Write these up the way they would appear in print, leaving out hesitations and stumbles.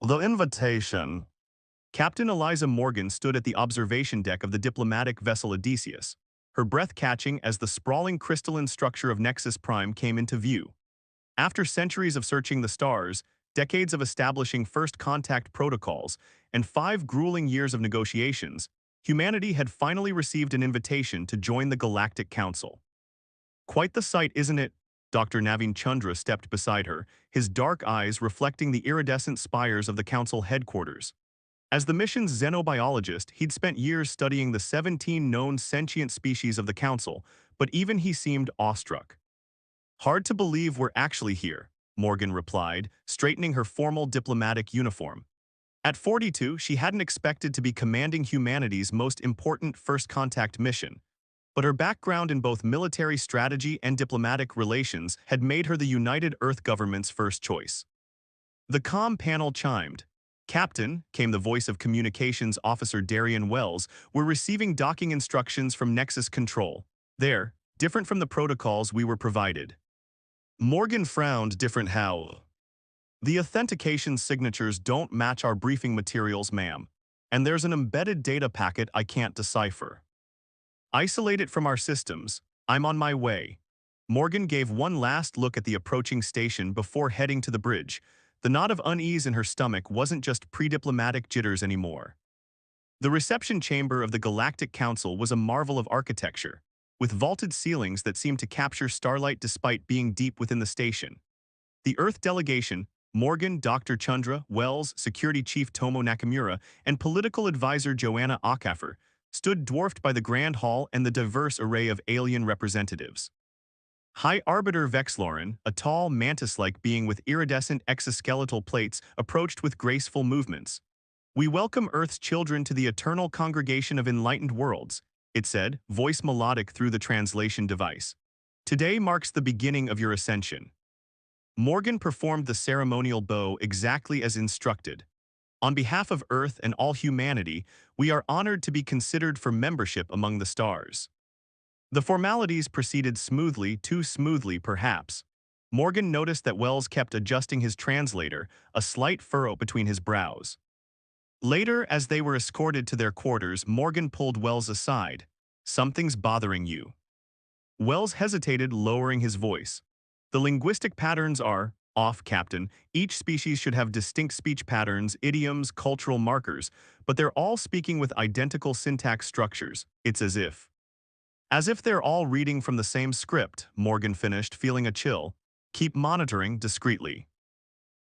The invitation. Captain Eliza Morgan stood at the observation deck of the diplomatic vessel Odysseus, her breath catching as the sprawling crystalline structure of Nexus Prime came into view. After centuries of searching the stars, decades of establishing first contact protocols, and 5 grueling years of negotiations, humanity had finally received an invitation to join the Galactic Council. Quite the sight, isn't it? Dr. Naveen Chandra stepped beside her, his dark eyes reflecting the iridescent spires of the council headquarters. As the mission's xenobiologist, he'd spent years studying the 17 known sentient species of the council, but even he seemed awestruck. Hard to believe we're actually here, Morgan replied, straightening her formal diplomatic uniform. At 42, she hadn't expected to be commanding humanity's most important first contact mission, but her background in both military strategy and diplomatic relations had made her the United Earth government's first choice. The comm panel chimed. Captain, came the voice of Communications Officer Darian Wells, we're receiving docking instructions from Nexus Control. They're different from the protocols we were provided. Morgan frowned. Different how? The authentication signatures don't match our briefing materials, ma'am. And there's an embedded data packet I can't decipher. Isolate it from our systems. I'm on my way. Morgan gave one last look at the approaching station before heading to the bridge. The knot of unease in her stomach wasn't just pre-diplomatic jitters anymore. The reception chamber of the Galactic Council was a marvel of architecture, with vaulted ceilings that seemed to capture starlight despite being deep within the station. The Earth delegation, Morgan, Dr. Chandra, Wells, Security Chief Tomo Nakamura, and political advisor Joanna Okafor, stood dwarfed by the Grand Hall and the diverse array of alien representatives. High Arbiter Vexlorin, a tall, mantis-like being with iridescent exoskeletal plates, approached with graceful movements. We welcome Earth's children to the eternal congregation of enlightened worlds, it said, voice melodic through the translation device. Today marks the beginning of your ascension. Morgan performed the ceremonial bow exactly as instructed. On behalf of Earth and all humanity, we are honored to be considered for membership among the stars. The formalities proceeded smoothly, too smoothly perhaps. Morgan noticed that Wells kept adjusting his translator, a slight furrow between his brows. Later, as they were escorted to their quarters, Morgan pulled Wells aside. Something's bothering you. Wells hesitated, lowering his voice. The linguistic patterns are off, Captain. Each species should have distinct speech patterns, idioms, cultural markers, but they're all speaking with identical syntax structures. It's as if they're all reading from the same script, Morgan finished, feeling a chill. Keep monitoring discreetly.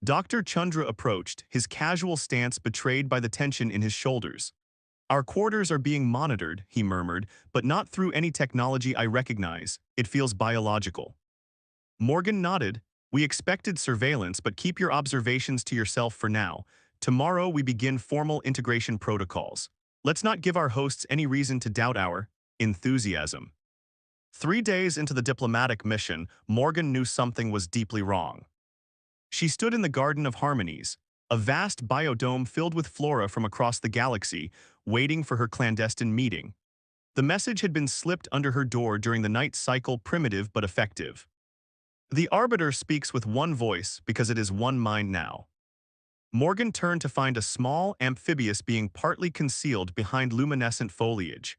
Dr. Chandra approached, his casual stance betrayed by the tension in his shoulders. Our quarters are being monitored, he murmured, but not through any technology I recognize. It feels biological. Morgan nodded. We expected surveillance, but keep your observations to yourself for now. Tomorrow we begin formal integration protocols. Let's not give our hosts any reason to doubt our enthusiasm. 3 days into the diplomatic mission, Morgan knew something was deeply wrong. She stood in the Garden of Harmonies, a vast biodome filled with flora from across the galaxy, waiting for her clandestine meeting. The message had been slipped under her door during the night cycle, primitive but effective. The Arbiter speaks with one voice because it is one mind now. Morgan turned to find a small amphibious being partly concealed behind luminescent foliage.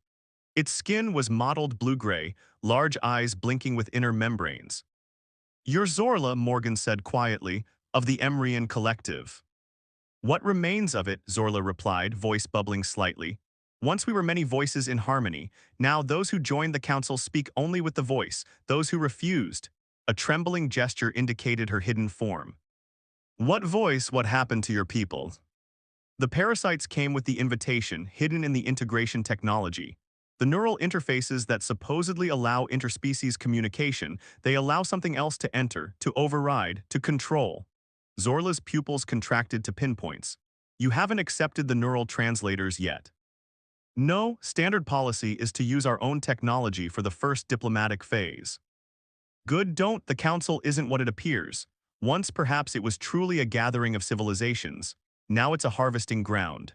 Its skin was mottled blue-gray, large eyes blinking with inner membranes. You're Zorla, Morgan said quietly, of the Emrian Collective. What remains of it, Zorla replied, voice bubbling slightly. Once we were many voices in harmony. Now those who joined the council speak only with the voice, those who refused. A trembling gesture indicated her hidden form. What voice? What happened to your people? The parasites came with the invitation, hidden in the integration technology. The neural interfaces that supposedly allow interspecies communication, they allow something else to enter, to override, to control. Zorla's pupils contracted to pinpoints. You haven't accepted the neural translators yet. No, standard policy is to use our own technology for the first diplomatic phase. Good, don't. The council isn't what it appears. Once perhaps it was truly a gathering of civilizations. Now it's a harvesting ground.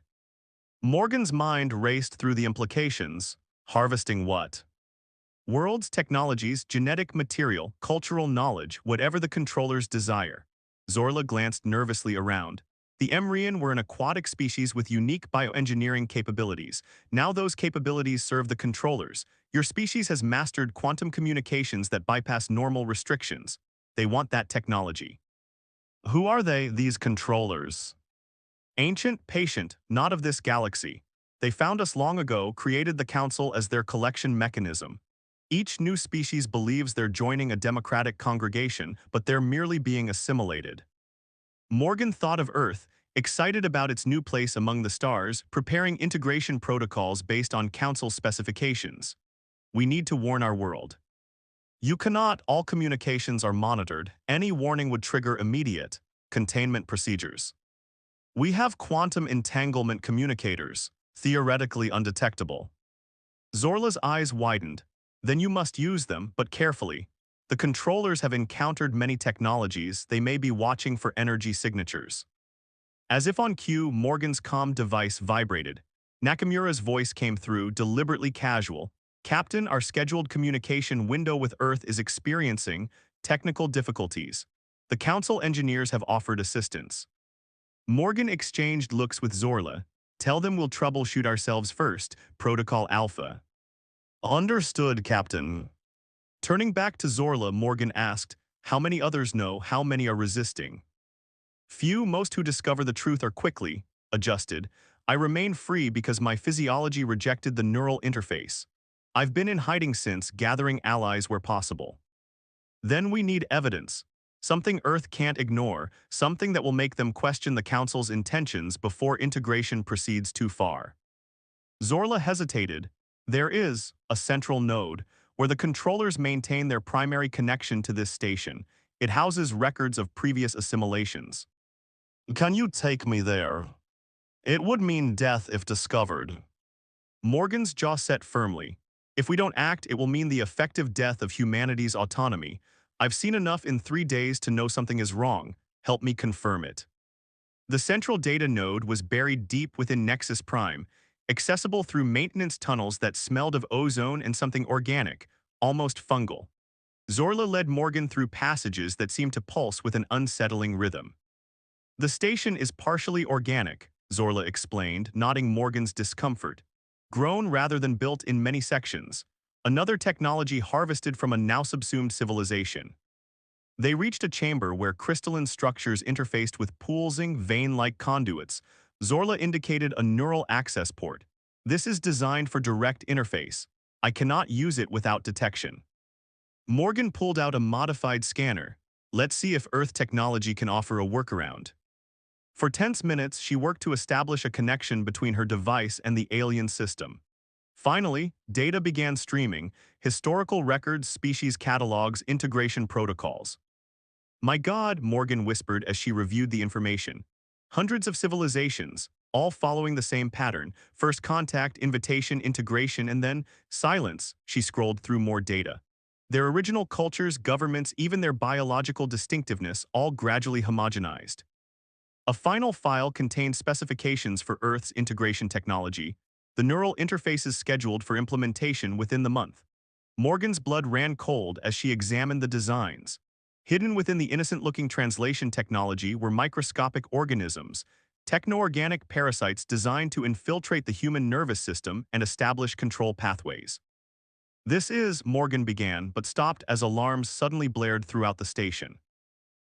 Morgan's mind raced through the implications. Harvesting what? Worlds, technologies, genetic material, cultural knowledge, whatever the controllers desire. Zorla glanced nervously around. The Emrian were an aquatic species with unique bioengineering capabilities. Now those capabilities serve the controllers. Your species has mastered quantum communications that bypass normal restrictions. They want that technology. Who are they, these controllers? Ancient, patient, not of this galaxy. They found us long ago, created the Council as their collection mechanism. Each new species believes they're joining a democratic congregation, but they're merely being assimilated. Morgan thought of Earth, excited about its new place among the stars, preparing integration protocols based on Council specifications. We need to warn our world. You cannot, all communications are monitored. Any warning would trigger immediate containment procedures. We have quantum entanglement communicators, theoretically undetectable. Zorla's eyes widened. Then you must use them, but carefully. The controllers have encountered many technologies. They may be watching for energy signatures. As if on cue, Morgan's comm device vibrated. Nakamura's voice came through, deliberately casual. Captain, our scheduled communication window with Earth is experiencing technical difficulties. The Council engineers have offered assistance. Morgan exchanged looks with Zorla. Tell them we'll troubleshoot ourselves first, Protocol Alpha. Understood, Captain. Turning back to Zorla, Morgan asked, how many others know, how many are resisting? Few, most who discover the truth are quickly adjusted. I remain free because my physiology rejected the neural interface. I've been in hiding since, gathering allies where possible. Then we need evidence. Something Earth can't ignore, something that will make them question the Council's intentions before integration proceeds too far. Zorla hesitated. There is a central node where the controllers maintain their primary connection to this station. It houses records of previous assimilations. Can you take me there? It would mean death if discovered. Morgan's jaw set firmly. If we don't act, it will mean the effective death of humanity's autonomy. I've seen enough in 3 days to know something is wrong. Help me confirm it. The central data node was buried deep within Nexus Prime, accessible through maintenance tunnels that smelled of ozone and something organic, almost fungal. Zorla led Morgan through passages that seemed to pulse with an unsettling rhythm. The station is partially organic, Zorla explained, nodding Morgan's discomfort. Grown rather than built in many sections. Another technology harvested from a now subsumed civilization. They reached a chamber where crystalline structures interfaced with pulsing, vein-like conduits. Zorla indicated a neural access port. This is designed for direct interface. I cannot use it without detection. Morgan pulled out a modified scanner. Let's see if Earth technology can offer a workaround. For tense minutes, she worked to establish a connection between her device and the alien system. Finally, data began streaming, historical records, species catalogs, integration protocols. My God, Morgan whispered as she reviewed the information. Hundreds of civilizations, all following the same pattern. First contact, invitation, integration, and then silence. She scrolled through more data. Their original cultures, governments, even their biological distinctiveness, all gradually homogenized. A final file contained specifications for Earth's integration technology. The neural interface is scheduled for implementation within the month. Morgan's blood ran cold as she examined the designs. Hidden within the innocent-looking translation technology were microscopic organisms, techno-organic parasites designed to infiltrate the human nervous system and establish control pathways. This is, Morgan began, but stopped as alarms suddenly blared throughout the station.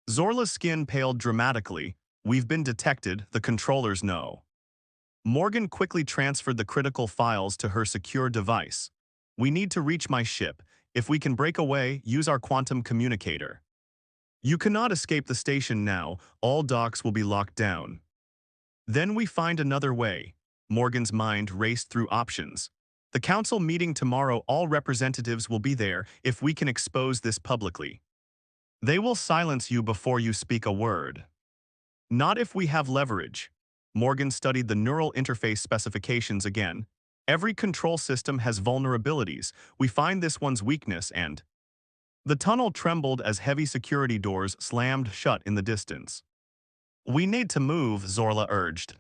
Zorla's skin paled dramatically. We've been detected, the controllers know. Morgan quickly transferred the critical files to her secure device. We need to reach my ship. If we can break away, use our quantum communicator. You cannot escape the station now. All docks will be locked down. Then we find another way. Morgan's mind raced through options. The council meeting tomorrow, all representatives will be there if we can expose this publicly. They will silence you before you speak a word. Not if we have leverage. Morgan studied the neural interface specifications again. Every control system has vulnerabilities. We find this one's weakness and... The tunnel trembled as heavy security doors slammed shut in the distance. We need to move, Zorla urged.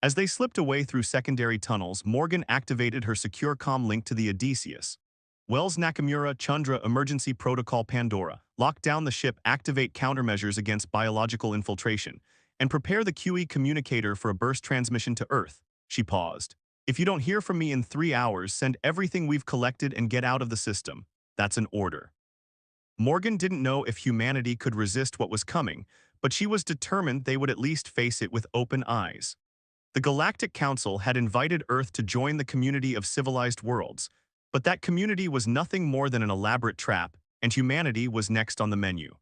As they slipped away through secondary tunnels, Morgan activated her secure comm link to the Odysseus. Wells Nakamura, Chandra, Emergency Protocol Pandora. Lock down the ship, activate countermeasures against biological infiltration. and prepare the QE communicator for a burst transmission to Earth. She paused. If you don't hear from me in 3 hours, send everything we've collected and get out of the system. That's an order. Morgan didn't know if humanity could resist what was coming, but she was determined they would at least face it with open eyes. The Galactic Council had invited Earth to join the community of civilized worlds, but that community was nothing more than an elaborate trap, and humanity was next on the menu.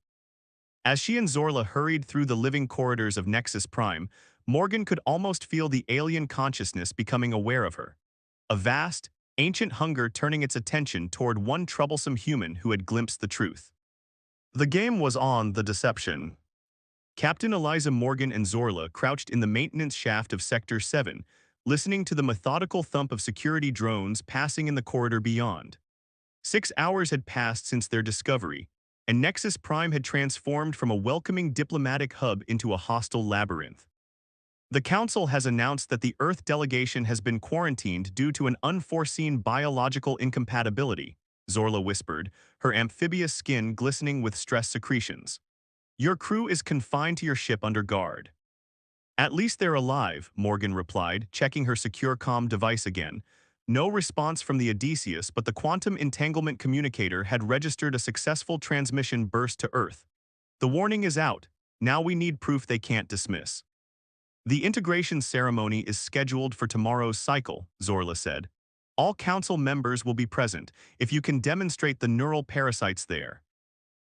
As she and Zorla hurried through the living corridors of Nexus Prime, Morgan could almost feel the alien consciousness becoming aware of her. A vast, ancient hunger turning its attention toward one troublesome human who had glimpsed the truth. The game was on the deception. Captain Eliza Morgan and Zorla crouched in the maintenance shaft of Sector 7, listening to the methodical thump of security drones passing in the corridor beyond. 6 hours had passed since their discovery, and Nexus Prime had transformed from a welcoming diplomatic hub into a hostile labyrinth. The Council has announced that the Earth delegation has been quarantined due to an unforeseen biological incompatibility, Zorla whispered, her amphibious skin glistening with stress secretions. Your crew is confined to your ship under guard. At least they're alive, Morgan replied, checking her secure comm device again. No response from the Odysseus, but the quantum entanglement communicator had registered a successful transmission burst to Earth. The warning is out. Now we need proof they can't dismiss. The integration ceremony is scheduled for tomorrow's cycle, Zorla said. All council members will be present if you can demonstrate the neural parasites there.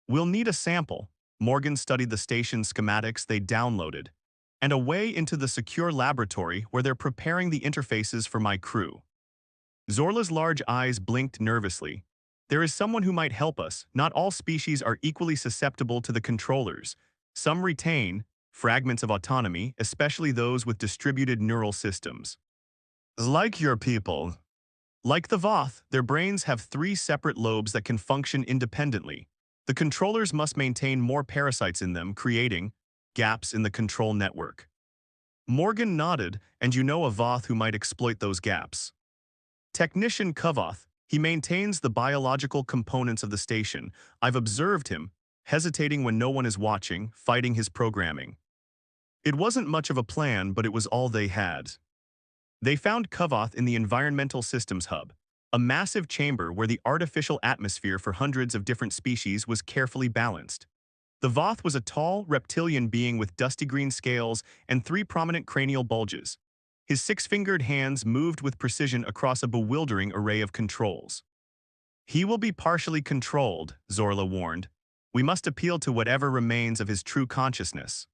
We'll need a sample. Morgan studied the station's schematics they downloaded, and a way into the secure laboratory where they're preparing the interfaces for my crew. Zorla's large eyes blinked nervously. There is someone who might help us. Not all species are equally susceptible to the controllers. Some retain fragments of autonomy, especially those with distributed neural systems. Like your people. Like the Voth, their brains have 3 separate lobes that can function independently. The controllers must maintain more parasites in them, creating gaps in the control network. Morgan nodded, and you know a Voth who might exploit those gaps. Technician Kavoth, he maintains the biological components of the station. I've observed him, hesitating when no one is watching, fighting his programming. It wasn't much of a plan, but it was all they had. They found Kavoth in the Environmental Systems Hub, a massive chamber where the artificial atmosphere for hundreds of different species was carefully balanced. The Voth was a tall, reptilian being with dusty green scales and 3 prominent cranial bulges. His 6-fingered hands moved with precision across a bewildering array of controls. He will be partially controlled, Zorla warned. We must appeal to whatever remains of his true consciousness.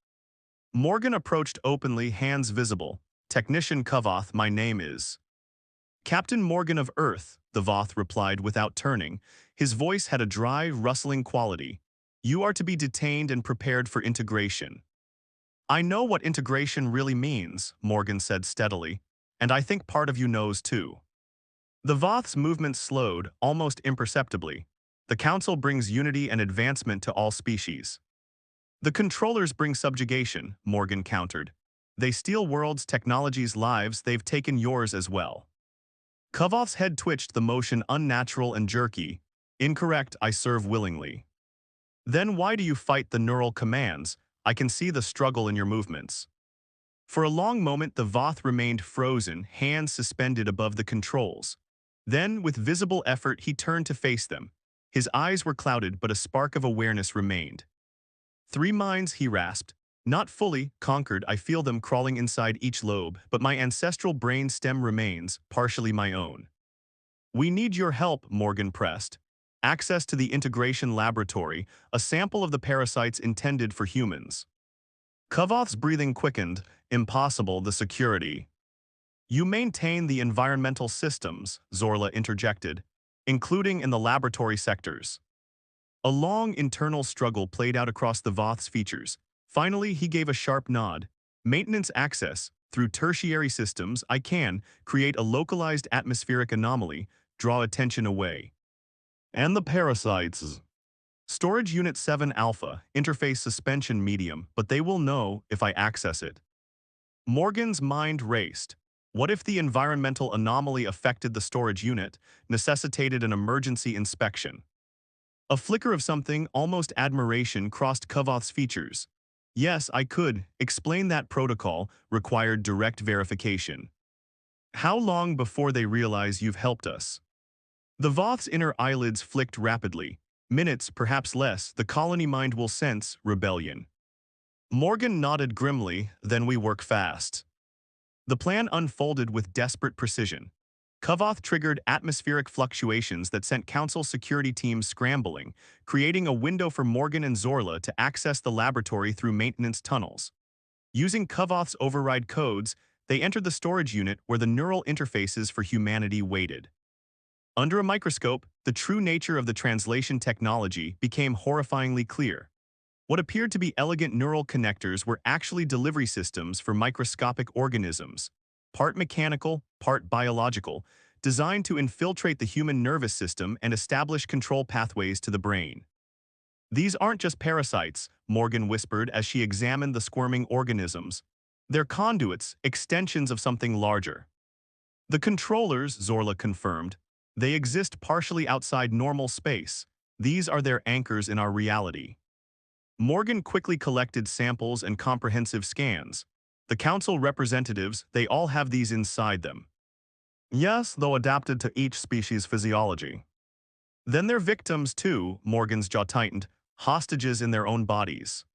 Morgan approached openly, hands visible. Technician Kavoth, my name is. Captain Morgan of Earth, the Voth replied without turning. His voice had a dry, rustling quality. You are to be detained and prepared for integration. I know what integration really means, Morgan said steadily, and I think part of you knows too. The Voth's movement slowed, almost imperceptibly. The Council brings unity and advancement to all species. The controllers bring subjugation, Morgan countered. They steal worlds, technologies, lives, they've taken yours as well. Kavoth's head twitched, the motion unnatural and jerky. Incorrect, I serve willingly. Then why do you fight the neural commands? I can see the struggle in your movements. For a long moment the Voth remained frozen, hands suspended above the controls. Then, with visible effort, he turned to face them. His eyes were clouded, but a spark of awareness remained. 3 minds, he rasped. Not fully conquered, I feel them crawling inside each lobe, but my ancestral brain stem remains, partially my own. We need your help, Morgan pressed. Access to the integration laboratory, a sample of the parasites intended for humans. Kavoth's breathing quickened. Impossible, the security. You maintain the environmental systems, Zorla interjected, including in the laboratory sectors. A long internal struggle played out across the Voth's features. Finally, he gave a sharp nod. Maintenance access. Through tertiary systems, I can create a localized atmospheric anomaly, draw attention away. And the parasites. Storage Unit 7 Alpha, interface suspension medium, but they will know if I access it. Morgan's mind raced. What if the environmental anomaly affected the storage unit, necessitated an emergency inspection? A flicker of something, almost admiration, crossed Kavoth's features. Yes, I could. Explain that protocol required direct verification. How long before they realize you've helped us? The Voth's inner eyelids flicked rapidly. Minutes, perhaps less, the colony mind will sense rebellion. Morgan nodded grimly, then we work fast. The plan unfolded with desperate precision. Kavoth triggered atmospheric fluctuations that sent Council security teams scrambling, creating a window for Morgan and Zorla to access the laboratory through maintenance tunnels. Using Kavoth's override codes, they entered the storage unit where the neural interfaces for humanity waited. Under a microscope, the true nature of the translation technology became horrifyingly clear. What appeared to be elegant neural connectors were actually delivery systems for microscopic organisms, part mechanical, part biological, designed to infiltrate the human nervous system and establish control pathways to the brain. These aren't just parasites, Morgan whispered as she examined the squirming organisms. They're conduits, extensions of something larger. The controllers, Zorla confirmed, they exist partially outside normal space. These are their anchors in our reality. Morgan quickly collected samples and comprehensive scans. The council representatives, they all have these inside them. Yes, though adapted to each species' physiology. Then they're victims too, Morgan's jaw tightened, hostages in their own bodies.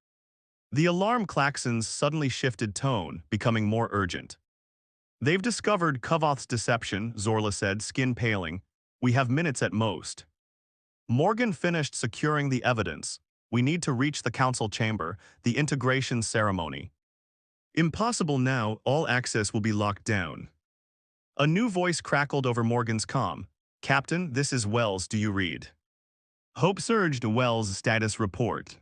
The alarm klaxons suddenly shifted tone, becoming more urgent. They've discovered Kavoth's deception, Zorla said, skin paling. We have minutes at most. Morgan finished securing the evidence. We need to reach the council chamber, the integration ceremony. Impossible now, all access will be locked down. A new voice crackled over Morgan's comm. Captain, this is Wells, do you read? Hope surged. Wells' status report.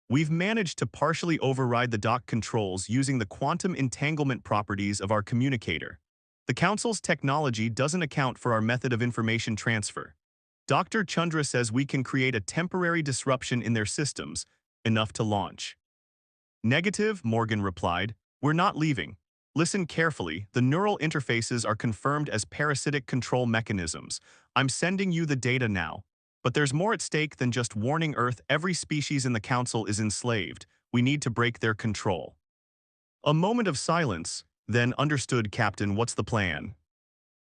We've managed to partially override the dock controls using the quantum entanglement properties of our communicator. The Council's technology doesn't account for our method of information transfer. Dr. Chandra says we can create a temporary disruption in their systems, enough to launch. Negative, Morgan replied. We're not leaving. Listen carefully, the neural interfaces are confirmed as parasitic control mechanisms. I'm sending you the data now. But there's more at stake than just warning Earth every species in the Council is enslaved. We need to break their control. A moment of silence, then understood, Captain, what's the plan?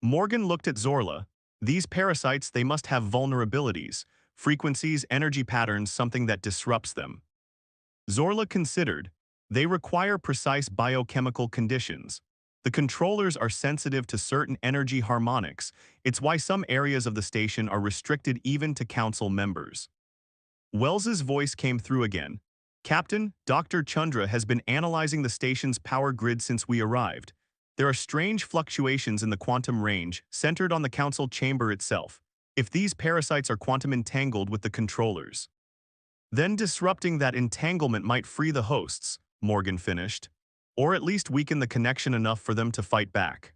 Morgan looked at Zorla. These parasites, they must have vulnerabilities, frequencies, energy patterns, something that disrupts them. Zorla considered. They require precise biochemical conditions. The controllers are sensitive to certain energy harmonics. It's why some areas of the station are restricted even to council members. Wells's voice came through again. Captain, Dr. Chandra has been analyzing the station's power grid since we arrived. There are strange fluctuations in the quantum range, centered on the council chamber itself. If these parasites are quantum entangled with the controllers, then disrupting that entanglement might free the hosts, Morgan finished. Or at least weaken the connection enough for them to fight back.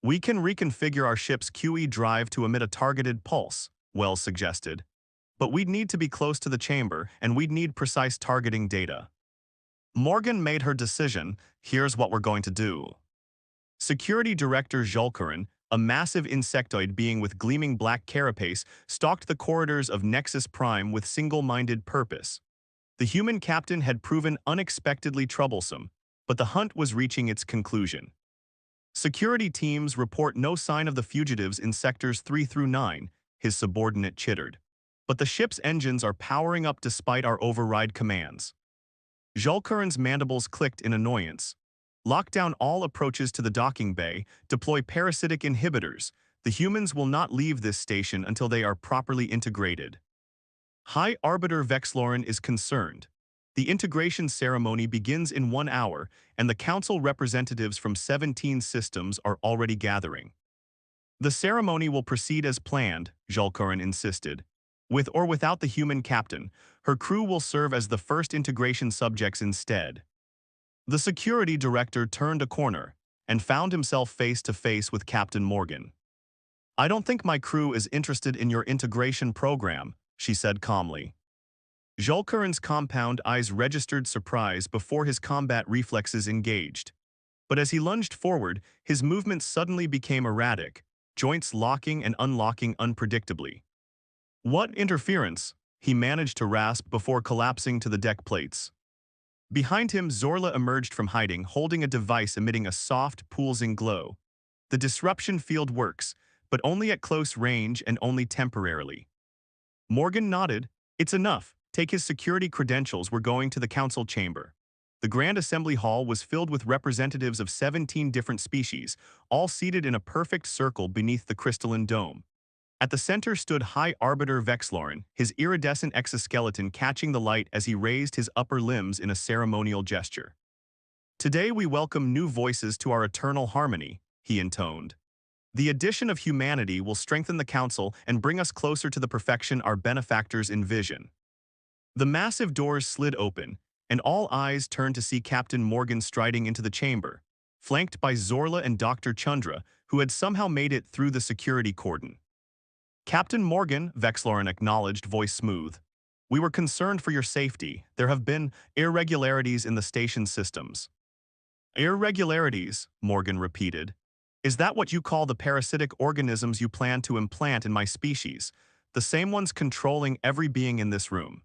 We can reconfigure our ship's QE drive to emit a targeted pulse, Wells suggested. But we'd need to be close to the chamber, and we'd need precise targeting data. Morgan made her decision. Here's what we're going to do. Security Director Zholkurin, a massive insectoid being with gleaming black carapace, stalked the corridors of Nexus Prime with single-minded purpose. The human captain had proven unexpectedly troublesome, but the hunt was reaching its conclusion. Security teams report no sign of the fugitives in sectors 3 through 9, his subordinate chittered. But the ship's engines are powering up despite our override commands. Zholkurin's mandibles clicked in annoyance. Lock down all approaches to the docking bay, deploy parasitic inhibitors. The humans will not leave this station until they are properly integrated. High Arbiter Vexlorin is concerned. The integration ceremony begins in 1 hour, and the council representatives from 17 systems are already gathering. The ceremony will proceed as planned, Zholkurin insisted. With or without the human captain, her crew will serve as the first integration subjects instead. The security director turned a corner and found himself face to face with Captain Morgan. I don't think my crew is interested in your integration program, she said calmly. Zholkurin's compound eyes registered surprise before his combat reflexes engaged. But as he lunged forward, his movements suddenly became erratic, joints locking and unlocking unpredictably. What interference? He managed to rasp before collapsing to the deck plates. Behind him, Zorla emerged from hiding, holding a device emitting a soft, pulsing glow. The disruption field works, but only at close range and only temporarily. Morgan nodded. It's enough. Take his security credentials. We're going to the council chamber. The Grand Assembly Hall was filled with representatives of 17 different species, all seated in a perfect circle beneath the crystalline dome. At the center stood High Arbiter Vexlorin, his iridescent exoskeleton catching the light as he raised his upper limbs in a ceremonial gesture. Today we welcome new voices to our eternal harmony, he intoned. The addition of humanity will strengthen the council and bring us closer to the perfection our benefactors envision. The massive doors slid open, and all eyes turned to see Captain Morgan striding into the chamber, flanked by Zorla and Dr. Chandra, who had somehow made it through the security cordon. Captain Morgan, Vexlorin acknowledged, voice smooth. We were concerned for your safety. There have been irregularities in the station systems. Irregularities, Morgan repeated. Is that what you call the parasitic organisms you plan to implant in my species, the same ones controlling every being in this room?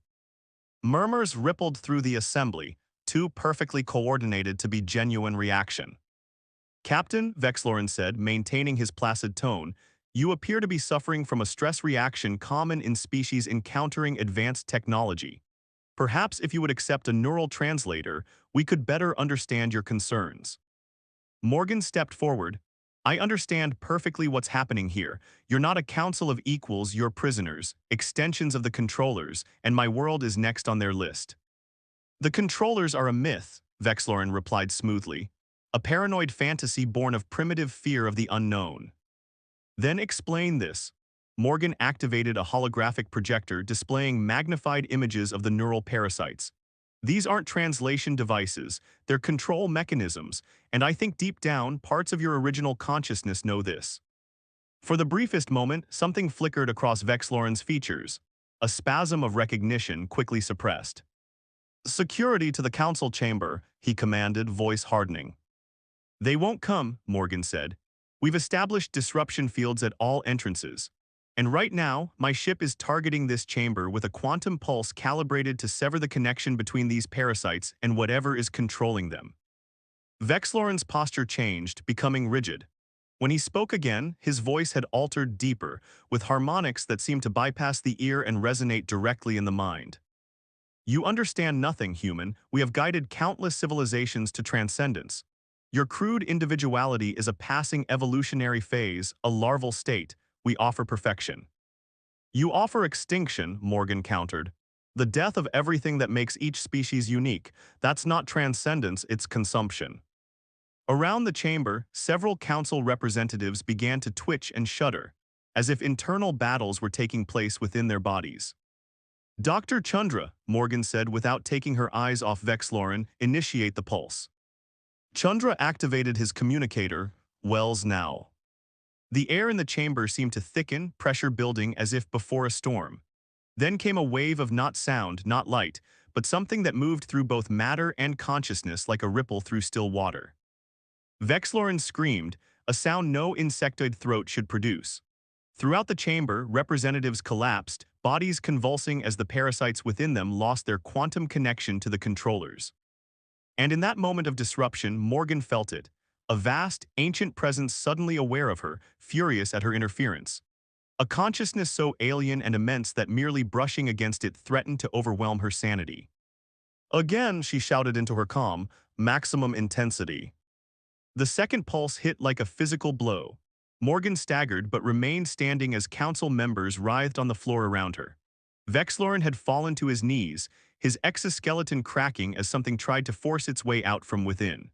Murmurs rippled through the assembly, too perfectly coordinated to be genuine reaction. Captain, Vexlorin said, maintaining his placid tone, you appear to be suffering from a stress reaction common in species encountering advanced technology. Perhaps if you would accept a neural translator, we could better understand your concerns. Morgan stepped forward. I understand perfectly what's happening here. You're not a council of equals, you're prisoners, extensions of the controllers, and my world is next on their list. The controllers are a myth, Vexlorin replied smoothly. A paranoid fantasy born of primitive fear of the unknown. Then explain this. Morgan activated a holographic projector displaying magnified images of the neural parasites. These aren't translation devices, they're control mechanisms, and I think deep down, parts of your original consciousness know this. For the briefest moment, something flickered across Vexlorin's features. A spasm of recognition quickly suppressed. Security to the council chamber, he commanded, voice hardening. They won't come, Morgan said. We've established disruption fields at all entrances. And right now, my ship is targeting this chamber with a quantum pulse calibrated to sever the connection between these parasites and whatever is controlling them. Vexlorin's posture changed, becoming rigid. When he spoke again, his voice had altered deeper, with harmonics that seemed to bypass the ear and resonate directly in the mind. You understand nothing, human. We have guided countless civilizations to transcendence. Your crude individuality is a passing evolutionary phase, a larval state. We offer perfection. You offer extinction, Morgan countered. The death of everything that makes each species unique. That's not transcendence, it's consumption. Around the chamber, several council representatives began to twitch and shudder, as if internal battles were taking place within their bodies. Dr. Chandra, Morgan said without taking her eyes off Vexlorin, initiate the pulse. Chandra activated his communicator, Wells now. The air in the chamber seemed to thicken, pressure building as if before a storm. Then came a wave of not sound, not light, but something that moved through both matter and consciousness like a ripple through still water. Vexlorin screamed, a sound no insectoid throat should produce. Throughout the chamber, representatives collapsed, bodies convulsing as the parasites within them lost their quantum connection to the controllers. And in that moment of disruption, Morgan felt it. A vast, ancient presence suddenly aware of her, furious at her interference. A consciousness so alien and immense that merely brushing against it threatened to overwhelm her sanity. Again, she shouted into her calm, maximum intensity. The second pulse hit like a physical blow. Morgan staggered but remained standing as council members writhed on the floor around her. Vexlorin had fallen to his knees, his exoskeleton cracking as something tried to force its way out from within.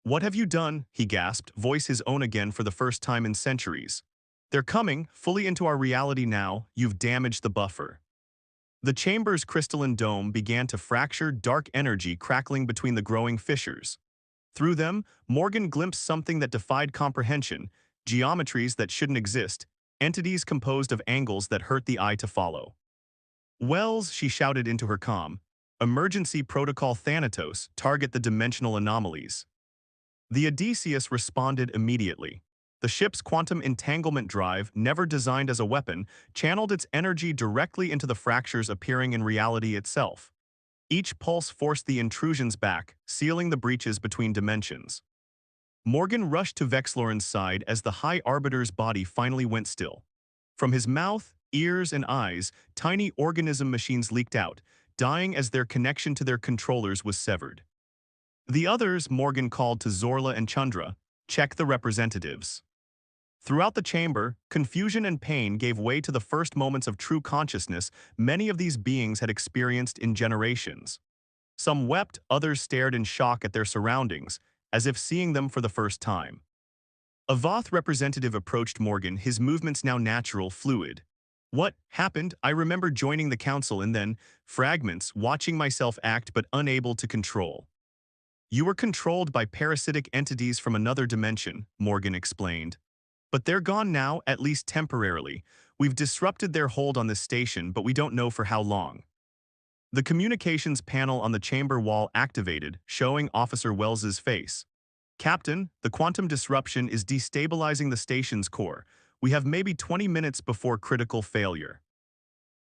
What have you done? He gasped, voice his own again for the first time in centuries. They're coming, fully into our reality now. You've damaged the buffer. The chamber's crystalline dome began to fracture, dark energy crackling between the growing fissures. Through them, Morgan glimpsed something that defied comprehension, geometries that shouldn't exist, entities composed of angles that hurt the eye to follow. Wells, she shouted into her comm. Emergency Protocol Thanatos, target the dimensional anomalies. The Odysseus responded immediately. The ship's quantum entanglement drive, never designed as a weapon, channeled its energy directly into the fractures appearing in reality itself. Each pulse forced the intrusions back, sealing the breaches between dimensions. Morgan rushed to Vexloren's side as the High Arbiter's body finally went still. From his mouth, ears, and eyes, tiny organism machines leaked out, dying as their connection to their controllers was severed. The others, Morgan called to Zorla and Chandra, check the representatives. Throughout the chamber, confusion and pain gave way to the first moments of true consciousness many of these beings had experienced in generations. Some wept, others stared in shock at their surroundings, as if seeing them for the first time. A Voth representative approached Morgan, his movements now natural, fluid. What happened? I remember joining the council and then, fragments, watching myself act but unable to control. You were controlled by parasitic entities from another dimension, Morgan explained. But they're gone now, at least temporarily. We've disrupted their hold on this station, but we don't know for how long. The communications panel on the chamber wall activated, showing Officer Wells's face. Captain, the quantum disruption is destabilizing the station's core. We have maybe 20 minutes before critical failure.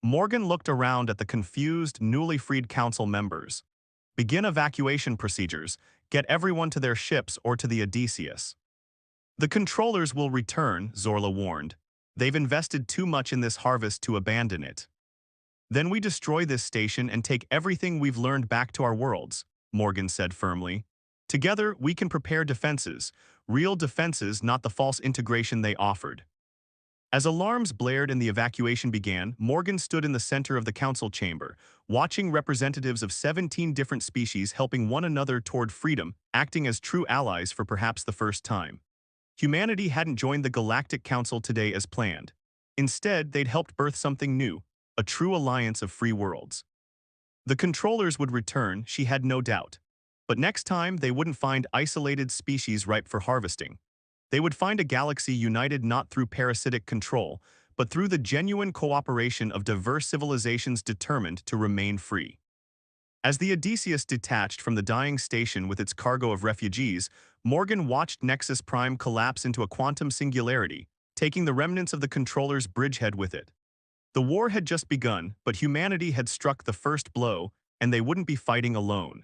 Morgan looked around at the confused, newly freed council members. Begin evacuation procedures. Get everyone to their ships or to the Odysseus. The controllers will return, Zorla warned. They've invested too much in this harvest to abandon it. Then we destroy this station and take everything we've learned back to our worlds, Morgan said firmly. Together, we can prepare defenses, real defenses, not the false integration they offered. As alarms blared and the evacuation began, Morgan stood in the center of the council chamber, watching representatives of 17 different species helping one another toward freedom, acting as true allies for perhaps the first time. Humanity hadn't joined the Galactic Council today as planned. Instead, they'd helped birth something new, a true alliance of free worlds. The controllers would return, she had no doubt. But next time, they wouldn't find isolated species ripe for harvesting. They would find a galaxy united not through parasitic control, but through the genuine cooperation of diverse civilizations determined to remain free. As the Odysseus detached from the dying station with its cargo of refugees, Morgan watched Nexus Prime collapse into a quantum singularity, taking the remnants of the controller's bridgehead with it. The war had just begun, but humanity had struck the first blow, and they wouldn't be fighting alone.